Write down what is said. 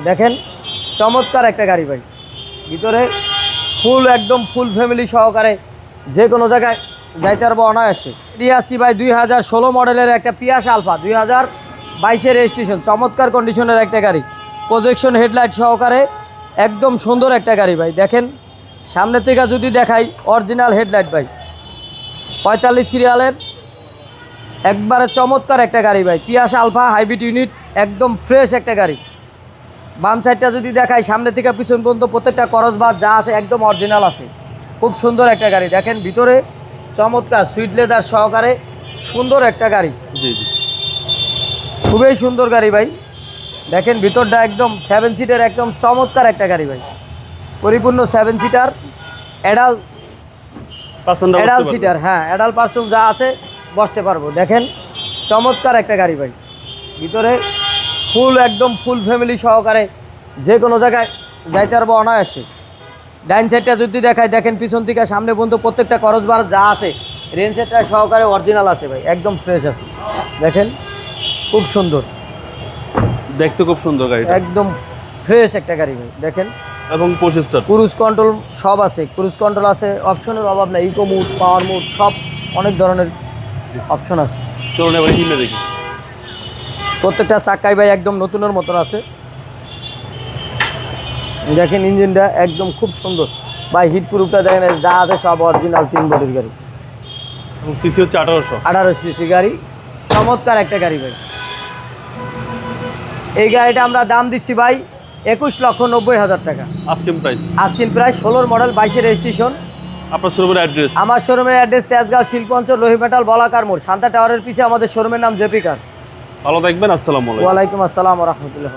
দেখেন চমৎকার একটা গাড়ি ভাই, ভিতরে ফুল একদম ফুল ফ্যামিলি সহকারে যে কোনো জায়গায় যাইতে পারবো অনায়াসে। এটি আসছি ভাই 2016 মডেলের একটা পিয়াস আলফা, 2022 রেজিস্ট্রেশন, চমৎকার কন্ডিশনের একটা গাড়ি, প্রজেকশন হেডলাইট সহকারে একদম সুন্দর একটা গাড়ি ভাই। দেখেন সামনে থেকে যদি দেখাই অরিজিনাল হেডলাইট ভাই, 45 সিরিয়ালের একবারে চমৎকার একটা গাড়ি ভাই, পিয়াস আলফা হাইব্রিড ইউনিট, একদম ফ্রেশ একটা গাড়ি। বাম সাইডটা যদি দেখাই সামনে থেকে পিছন পর্যন্ত প্রত্যেকটা করস বাস যা আছে একদম অরিজিনাল আছে, খুব সুন্দর একটা গাড়ি। দেখেন ভিতরে চমৎকার সুইট লেদার সহকারে সুন্দর একটা গাড়ি, জি জি, খুবই সুন্দর গাড়ি ভাই। দেখেন ভিতরটা একদম 7 সিটের একদম চমৎকার একটা গাড়ি ভাই, পরিপূর্ণ 7 সিটার অ্যাডাল সিটার, হ্যাঁ অ্যাডাল পার্সন যা আছে বসতে পারবো। দেখেন চমৎকার একটা গাড়ি ভাই, ভিতরে ফুল একদম ফুল ফ্যামিলি সহকারে যে কোনো জায়গায় যাইতে পারবো অনায়াসে। ডাইন সাইডটা যদি দেখায় দেখেন পিছন থেকে সামনে পর্যন্ত প্রত্যেকটা করস বার যা আছে রেন সেটটা সহকারে অরিজিনাল আছে ভাই, একদম ফ্রেশ আছে। দেখেন খুব সুন্দর, দেখতে খুব সুন্দর গাড়ি, একদম ফ্রেশ একটা গাড়ি ভাই। দেখেন এবং 25 ক্রুজ কন্ট্রোল সব আছে, ক্রুজ কন্ট্রোল আছে, অপশনের অভাব নাই, ইকো মুড, পাওয়ার মুড সব অনেক ধরনের অপশন আছে। চলুন এবার ইঞ্জিনটা দেখি। প্রত্যেকটা চাকাই ভাই একদম নতুনের মতন আছে। দেখেন ইঞ্জিনটা একদম খুব সুন্দর ভাই, হিট প্রুফটা দেখেন যা আছে সব অরিজিনাল টিন বডির গাড়ি, এবং সিসি হচ্ছে 1800 সিসি গাড়ি, চমৎকার একটা গাড়ি ভাই। এই গাড়িটা আমরা দাম দিচ্ছি ভাই 21,90,000 টাকা আস্কিং প্রাইস। 16 model 22 registration. আপনার শোরুমের অ্যাড্রেস? আমার শোরুমের অ্যাড্রেস তেজগাঁও শিল্প অঞ্চল, লোহি মেটাল, বলাকার মোড়, শান্তা টাওয়ারের পিছে আমাদের শোরুমের নাম জেপি কার্স। ভালো থাকবেন, আসসালামু আলাইকুম। ওয়ালাইকুম আসসালাম ওয়া রাহমাতুল্লাহ।